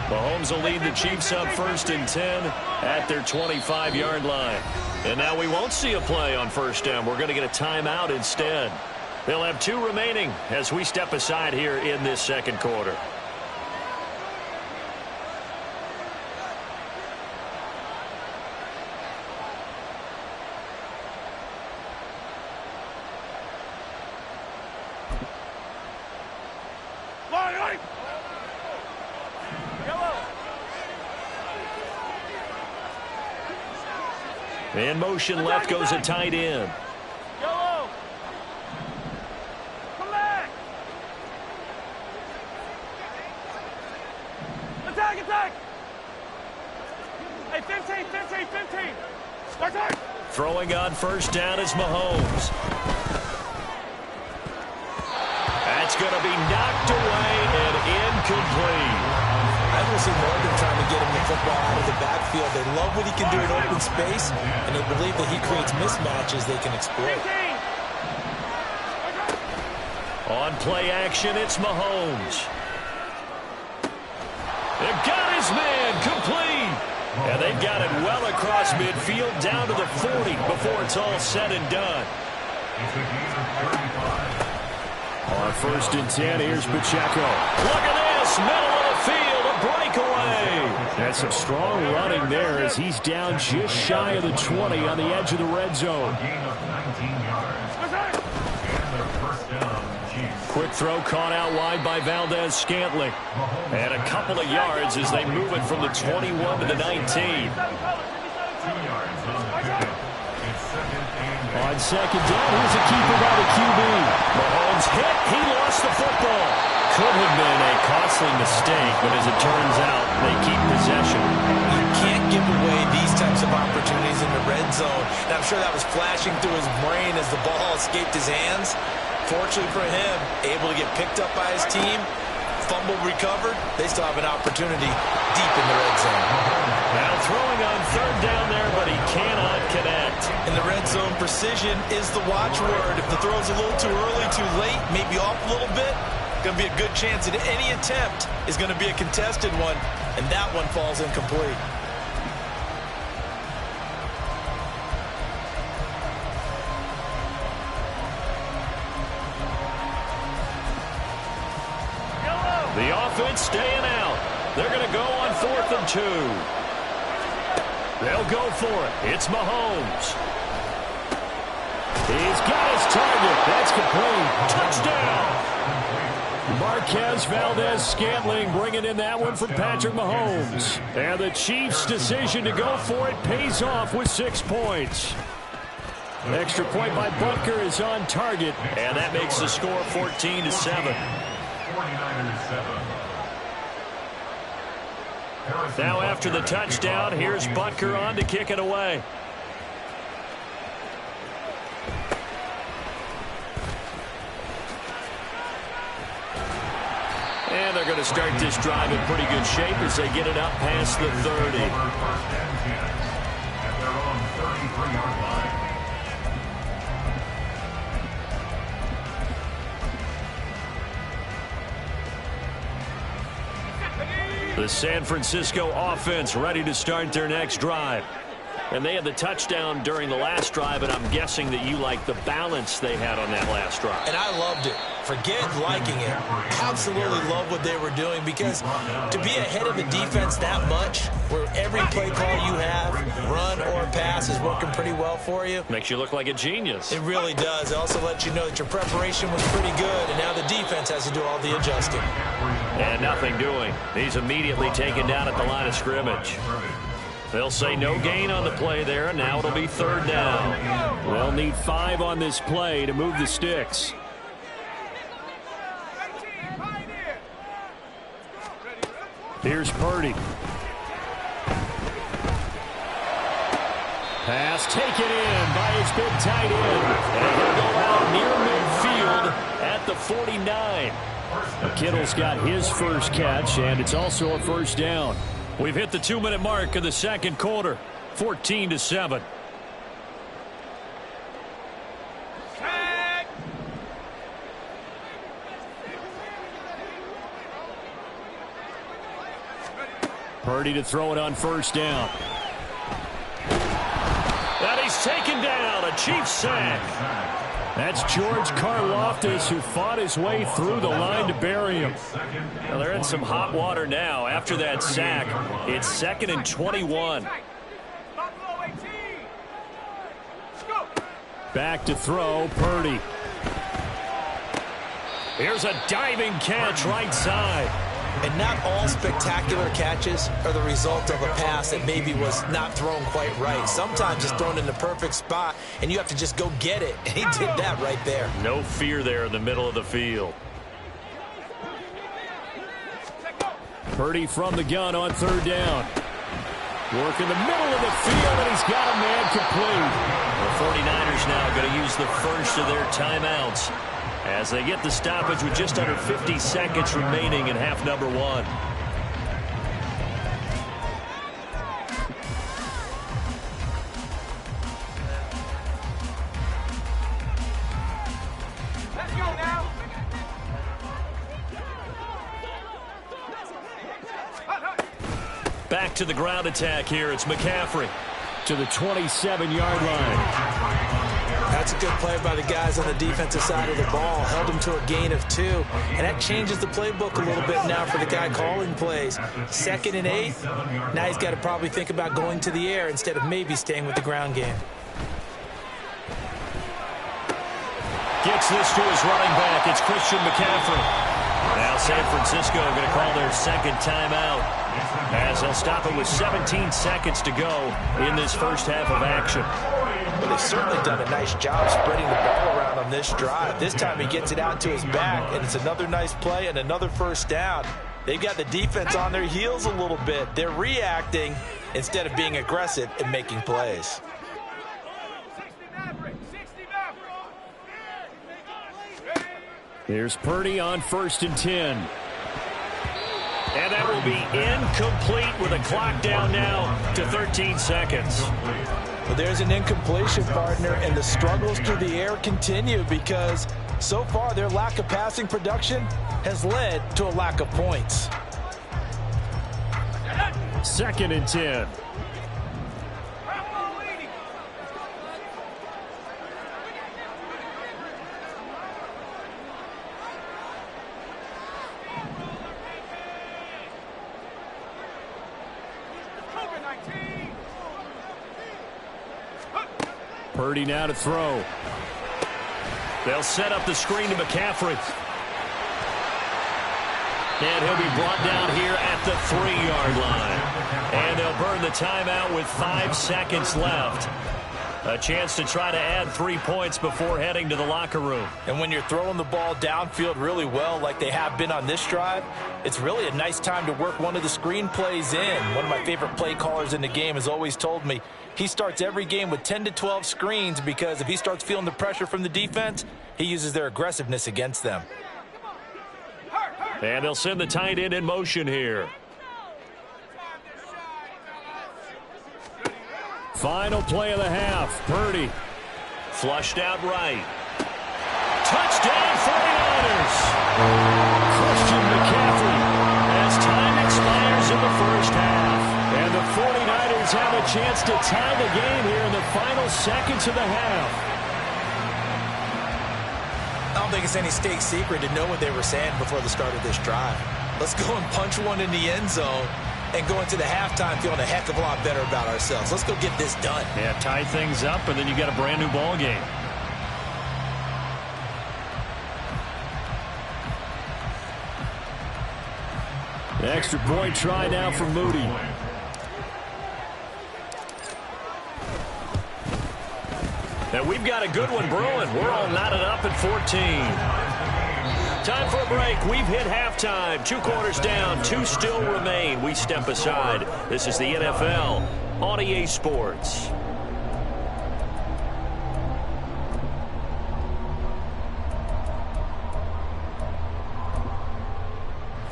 Mahomes will lead the Chiefs up 1st and 10 at their 25-yard line. And now we won't see a play on first down. We're going to get a timeout instead. They'll have 2 remaining as we step aside here in this second quarter. In motion left goes a tight end. Yellow. Come back. Attack, attack. Hey, 15. Attack. Throwing on first down is Mahomes. That's going to be knocked away and incomplete. I don't see Morgan trying to get him the football out of the backfield. They love what he can do in open space, and they believe that he creates mismatches they can exploit. On play action, it's Mahomes. They've got his man complete. And they've got it well across midfield down to the 40 before it's all said and done. On 1st and 10, here's Pacheco. Look at this, middle of the field, a breakaway. That's some strong running there as he's down just shy of the 20 on the edge of the red zone. Quick throw caught out wide by Valdez-Scantling. And a couple of yards as they move it from the 21 to the 19. On second down, here's a keeper by the QB. Mahomes hit. He lost the football. Could have been a costly mistake, but as it turns out, they keep possession. You can't give away these types of opportunities in the red zone. And I'm sure that was flashing through his brain as the ball escaped his hands. Fortunately for him, able to get picked up by his team, fumble recovered. They still have an opportunity deep in the red zone. Now throwing on third down there, but he cannot connect. In the red zone, precision is the watchword. If the throw's a little too early, too late, maybe off a little bit, going to be a good chance that any attempt is going to be a contested one, and that one falls incomplete. The offense staying out. They're going to go on 4th and 2. They'll go for it. It's Mahomes. He's got his target. That's complete. Touchdown. Marquez Valdez-Scantling bringing in that one for Patrick Mahomes. And the Chiefs' decision to go for it pays off with 6 points. Extra point by Butker is on target. And that makes the score 14-7. Now after the touchdown, here's Butker on to kick it away. And they're going to start this drive in pretty good shape as they get it up past the 30. At their own 33-yard line. The San Francisco offense ready to start their next drive. And they had the touchdown during the last drive, and I'm guessing that you like the balance they had on that last drive. And I loved it. Forget liking it. Absolutely love what they were doing, because to be ahead of the defense that much, where every play call you have, run or pass, is working pretty well for you. Makes you look like a genius. It really does. It also lets you know that your preparation was pretty good, and now the defense has to do all the adjusting. And nothing doing. He's immediately taken down at the line of scrimmage. They'll say no gain on the play there, and now it'll be 3rd down. They'll need 5 on this play to move the sticks. Here's Purdy. Pass taken in by his big tight end. And he'll go out near midfield at the 49. Kittle's got his first catch, and it's also a first down. We've hit the 2-minute mark of the second quarter, 14-7. Purdy to throw it on first down. And he's taken down, a Chiefs sack. That's George Karlaftis, who fought his way through the line to bury him. Well, they're in some hot water now. After that sack, it's 2nd and 21. Back to throw, Purdy. Here's a diving catch right side. And not all spectacular catches are the result of a pass that maybe was not thrown quite right. Sometimes it's thrown in the perfect spot, and you have to just go get it. And he did that right there. No fear there in the middle of the field. Purdy from the gun on 3rd down. Work in the middle of the field, and he's got a man complete. The 49ers now going to use the first of their timeouts as they get the stoppage with just under 50 seconds remaining in half number 1. Let's go now. Back to the ground attack here. It's McCaffrey to the 27-yard line. That's a good play by the guys on the defensive side of the ball. Held him to a gain of 2. And that changes the playbook a little bit now for the guy calling plays. 2nd and 8. Now he's got to probably think about going to the air instead of maybe staying with the ground game. Gets this to his running back. It's Christian McCaffrey. Now San Francisco going to call their 2nd timeout as they'll stop it with 17 seconds to go in this first half of action. Well, they've certainly done a nice job spreading the ball around on this drive. This time he gets it out to his back, and it's another nice play and another first down. They've got the defense on their heels a little bit. They're reacting instead of being aggressive and making plays. Here's Purdy on 1st and 10. And that will be incomplete with a clock down now to 13 seconds. Well, there's an incompletion, partner, and the struggles through the air continue because so far their lack of passing production has led to a lack of points. 2nd and 10. Purdy now to throw. They'll set up the screen to McCaffrey. And he'll be brought down here at the 3-yard line. And they'll burn the timeout with 5 seconds left. A chance to try to add 3 points before heading to the locker room. And when you're throwing the ball downfield really well like they have been on this drive, it's really a nice time to work one of the screen plays in. One of my favorite play callers in the game has always told me he starts every game with 10 to 12 screens because if he starts feeling the pressure from the defense, he uses their aggressiveness against them. And they'll send the tight end in motion here. Final play of the half. Purdy. Flushed out right. Touchdown 49ers. Christian McCaffrey. As time expires in the first half. And the 49ers have a chance to tie the game here in the final seconds of the half. I don't think it's any state secret to know what they were saying before the start of this drive. Let's go and punch one in the end zone and go into the halftime feeling a heck of a lot better about ourselves. Let's go get this done. Yeah, tie things up, and then you got a brand new ball game. The extra point try now for Moody. And we've got a good one brewing. We're all knotted up at 14. Time for a break. We've hit halftime. 2 quarters down. 2 still remain. We step aside. This is the NFL on EA Sports.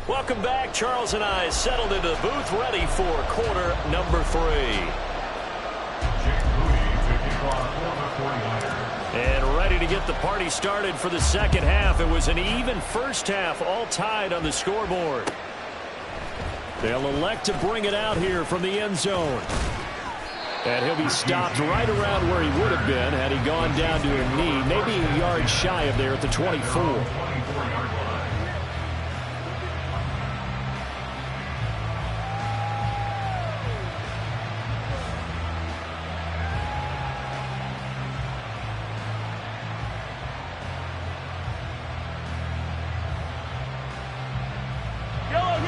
Welcome back. Charles and I settled into the booth ready for quarter number 3. And ready to get the party started for the second half. It was an even first half, all tied on the scoreboard. They'll elect to bring it out here from the end zone. And he'll be stopped right around where he would have been had he gone down to a knee, maybe a yard shy of there at the 24.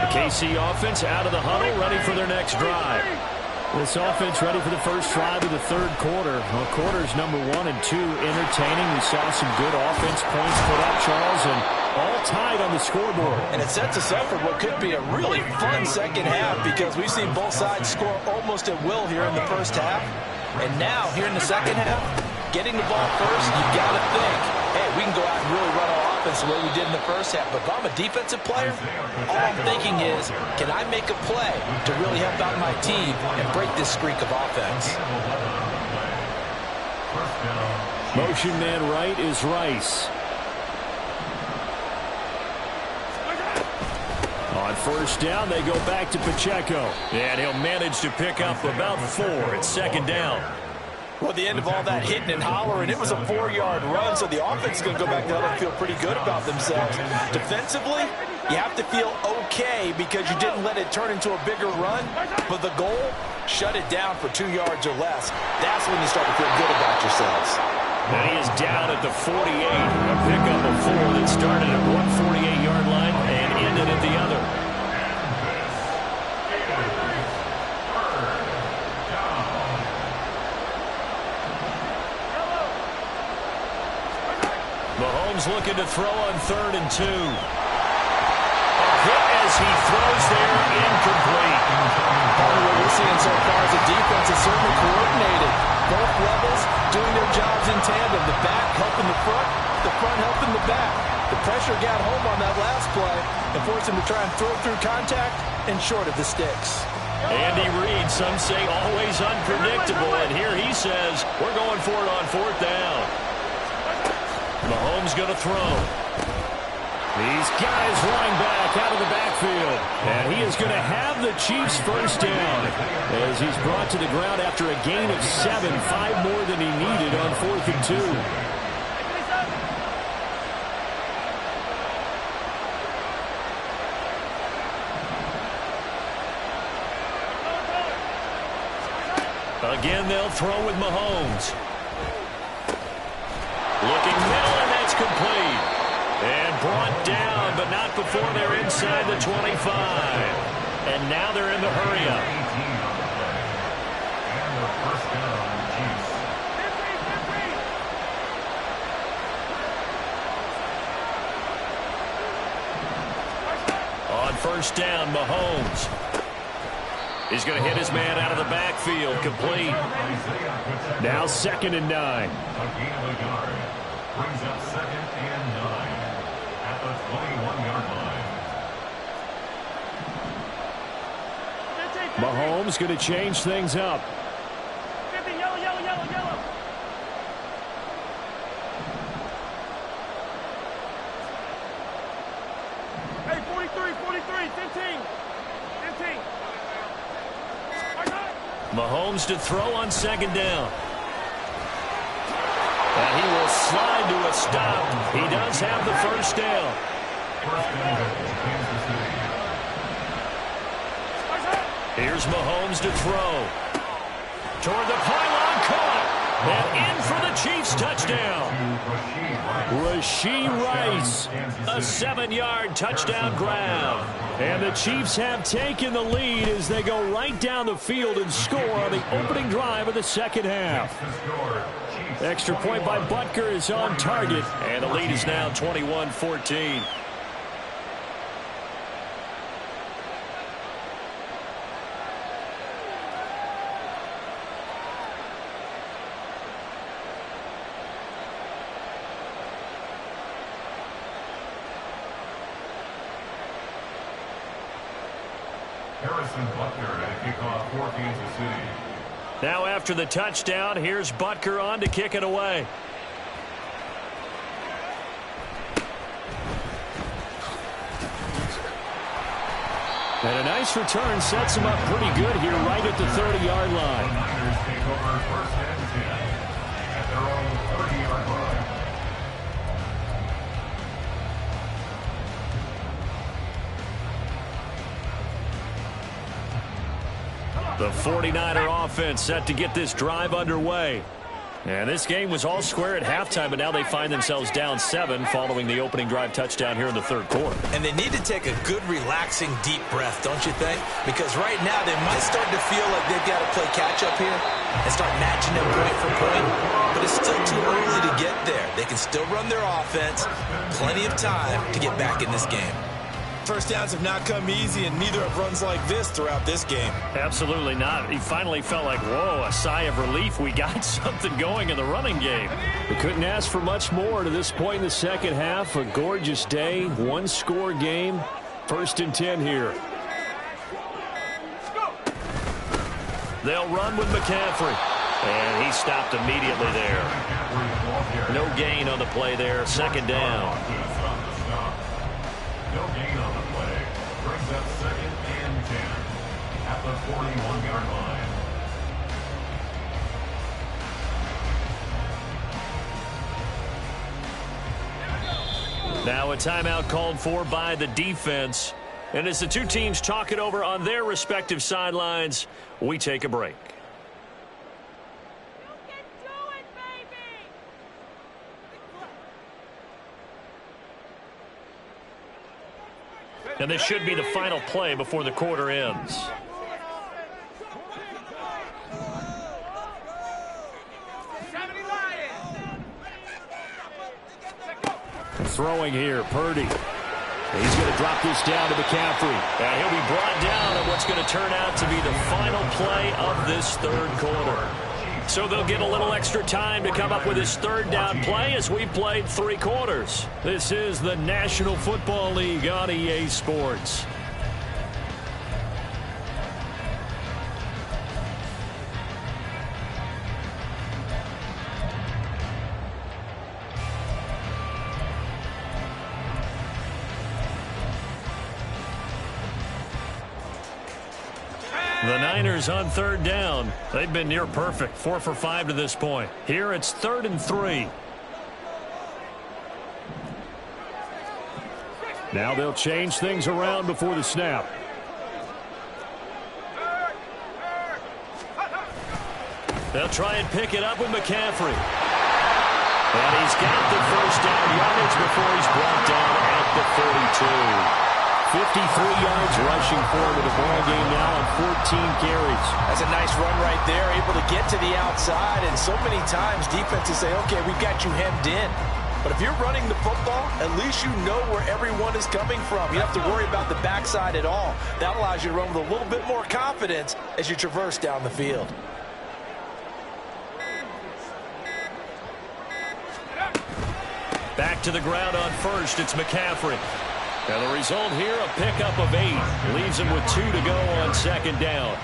KC offense out of the huddle, ready for their next drive. This offense ready for the first drive of the third quarter. Well, quarters number 1 and 2 entertaining. We saw some good offense points put up, Charles, and all tied on the scoreboard. And it sets us up for what could be a really fun second half because we've seen both sides score almost at will here in the first half. And now, here in the second half, getting the ball first, you've got to think, hey, we can go out and really run our offense the way we did in the first half. But if I'm a defensive player, all I'm thinking is, can I make a play to really help out my team and break this streak of offense? Motion man right is Rice. On first down, they go back to Pacheco. And he'll manage to pick up about 4 at second down. Well, at the end of all that hitting and hollering, it was a 4-yard run, so the offense is going to go back down and feel pretty good about themselves. Defensively, you have to feel okay because you didn't let it turn into a bigger run, but the goal, shut it down for 2 yards or less. That's when you start to feel good about yourselves. And he is down at the 48. A pickup of 4 that started at one 48-yard line and ended at the other. Mahomes looking to throw on 3rd and 2. A hit as he throws there, incomplete. Part of what we're seeing so far is the defense is certainly coordinated. Both levels doing their jobs in tandem. The back helping the front helping the back. The pressure got home on that last play and forced him to try and throw through contact and short of the sticks. Andy Reid, some say always unpredictable, and here he says, we're going for it on 4th down. Mahomes going to throw. He's got his running back out of the backfield. And he is going to have the Chiefs first down as he's brought to the ground after a gain of 7, 5 more than he needed on 4th and 2. Again, they'll throw with Mahomes. Looking middle, and that's complete. And brought down, but not before they're inside the 25. And now they're in the hurry-up. And the first down, Chiefs. On first down, Mahomes. He's going to hit his man out of the backfield, complete. Now 2nd and 9. A gain of a yard. Brings up 2nd and 9 at the 21-yard line. Mahomes going to change things up. 50, yellow, yellow, yellow, yellow. Hey, 43, 43, 15, 15. Mahomes to throw on 2nd down. And he will slide to a stop. He does have the first down. First down, Kansas City. Here's Mahomes to throw. Toward the pylon, caught. And in for the Chiefs touchdown. Rashee Rice. A 7-yard touchdown grab. And the Chiefs have taken the lead as they go right down the field and score on the opening drive of the second half. Extra point by Butker is on target. And the lead is now 21-14. Butker to kick off for Kansas City. Now after the touchdown, here's Butker on to kick it away. And a nice return sets him up pretty good here right at the 30-yard line. Niners take over first and 10 at their own 30-yard line. The 49er offense set to get this drive underway. And this game was all square at halftime, but now they find themselves down 7 following the opening drive touchdown here in the third quarter. And they need to take a good, relaxing, deep breath, don't you think? Because right now they might start to feel like they've got to play catch-up here and start matching them point for point. But it's still too early to get there. They can still run their offense. Plenty of time to get back in this game. First downs have not come easy, and neither have runs like this throughout this game. Absolutely not. He finally felt like, whoa, a sigh of relief. We got something going in the running game. We couldn't ask for much more to this point in the second half. A gorgeous day, one-score game. First and 10 here. They'll run with McCaffrey. And he stopped immediately there. No gain on the play there. Second down. No gain on the play. Brings up second and 10 at the 41-yard line. Now a timeout called for by the defense. And as the two teams talk it over on their respective sidelines, we take a break. And this should be the final play before the quarter ends. Throwing here, Purdy. He's going to drop this down to McCaffrey. And he'll be brought down on what's going to turn out to be the final play of this third quarter. So they'll get a little extra time to come up with his third down play as we played 3 quarters. This is the National Football League on EA Sports. The Niners on third down. They've been near perfect, 4 for 5 to this point. Here it's 3rd and 3. Now they'll change things around before the snap. They'll try and pick it up with McCaffrey. And he's got the first down yardage before he's brought down at the 42. 53 yards rushing forward the ball game now on 14 carries. That's a nice run right there, able to get to the outside. And so many times defenses say, okay, we've got you hemmed in. But if you're running the football, at least you know where everyone is coming from. You don't have to worry about the backside at all. That allows you to run with a little bit more confidence as you traverse down the field. Back to the ground on first, it's McCaffrey. And the result here, a pickup of 8. Leaves him with 2 to go on second down.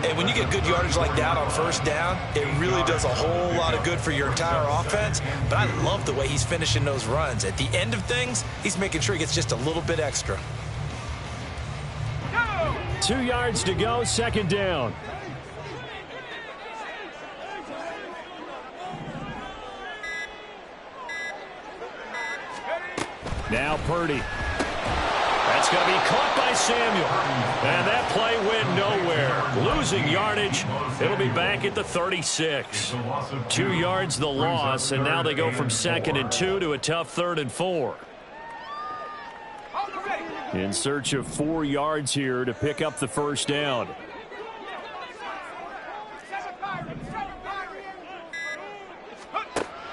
And when you get good yardage like that on first down, it really does a whole lot of good for your entire offense. But I love the way he's finishing those runs. At the end of things, he's making sure he gets just a little bit extra. 2 yards to go, second down. Now Purdy. That's going to be caught by Samuel. And that play went nowhere. Losing yardage. It'll be back at the 36. 2 yards the loss, and now they go from 2nd and 2 to a tough 3rd and 4. In search of 4 yards here to pick up the first down.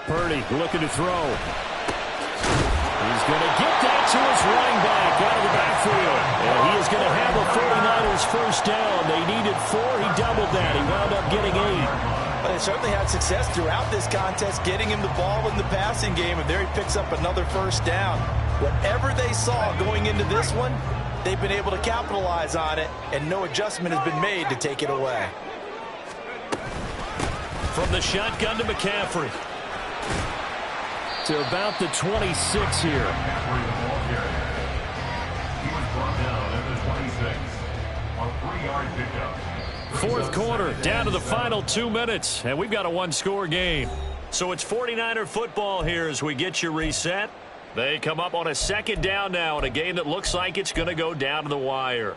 Purdy looking to throw. He's going to get that to his running back out of the backfield. And he is going to have the 49ers first down. They needed 4. He doubled that. He wound up getting 8. Well, they certainly had success throughout this contest getting him the ball in the passing game, and there he picks up another first down. Whatever they saw going into this one, they've been able to capitalize on it, and no adjustment has been made to take it away. From the shotgun to McCaffrey. To about the 26 here. He was brought down at the 26. Fourth quarter, down to the final 2 minutes, and we've got a one-score game. So it's 49er football here as we get you reset. They come up on a second down now in a game that looks like it's going to go down to the wire.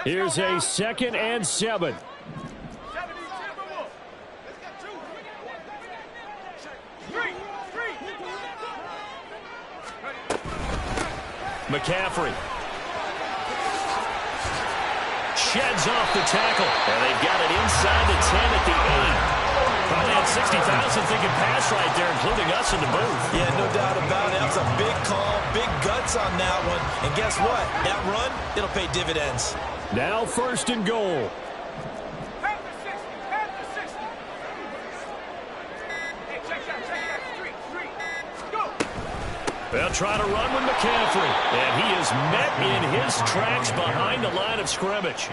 Here's a 2nd and 7. McCaffrey sheds off the tackle, and they've got it inside the 10 at the 8. Probably had 60,000 thinking pass right there, including us in the booth. Yeah, no doubt about it. That was a big call, big guts on that one. And guess what? That run, it'll pay dividends. Now 1st and goal. They'll try to run with McCaffrey, and he is met in his tracks behind the line of scrimmage.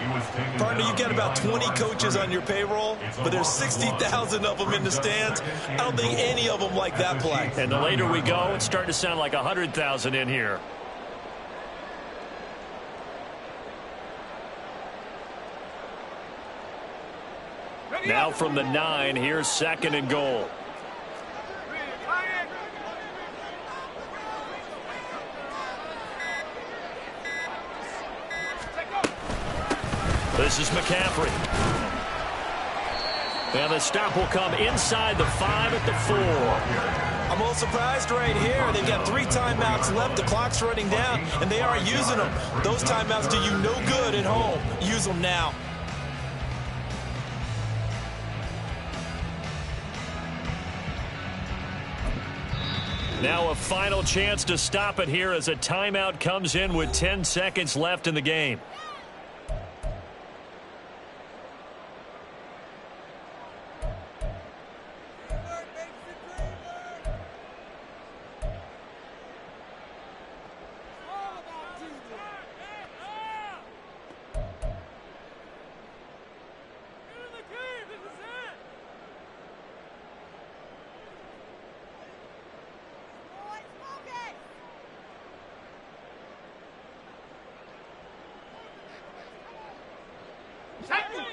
Partner, you've got about 20 coaches on your payroll, but there's 60,000 of them in the stands. I don't think any of them like that play. And the later we go, it's starting to sound like 100,000 in here. Now from the 9, here's 2nd and goal. This is McCaffrey. And the stop will come inside the 5 at the 4. I'm a little surprised right here. They've got 3 timeouts left. The clock's running down, and they aren't using them. Those timeouts do you no good at home. Use them now. Now a final chance to stop it here as a timeout comes in with 10 seconds left in the game.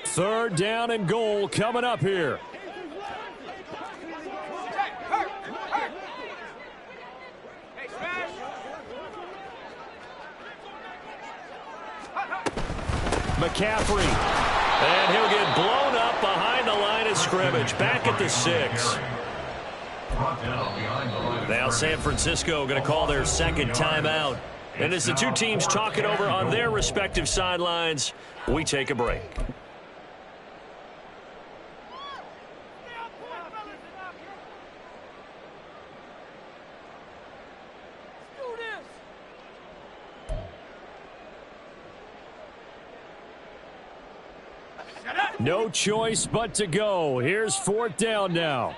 Third down and goal coming up here. McCaffrey. And he'll get blown up behind the line of scrimmage. Back at the 6. Now San Francisco going to call their 2nd timeout. And as the two teams talk it over on their respective sidelines, we take a break. No choice but to go. Here's 4th down now.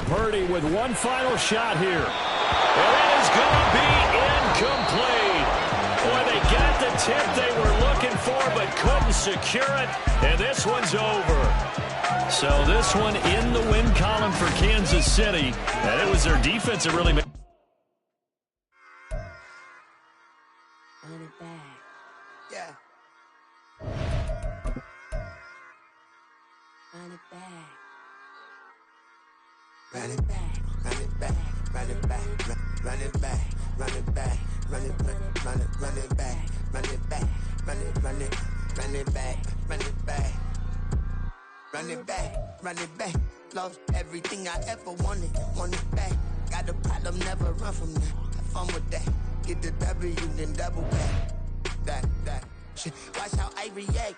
Purdy with one final shot here. And it is going to be incomplete. Boy, they got the tip they were looking for but couldn't secure it. And this one's over. So this one in the win column for Kansas City. And it was their defense that really made. Run it back. Yeah. Run it back. Run it back, run it back, run it back, run it back, run it back, run it back, run it back, run it back, run it back, run it back, run it back, run it back. Lost everything I ever wanted it back. Got a problem, never run from that. Have fun with that. Get the W, then double back. That shit. Watch how I react.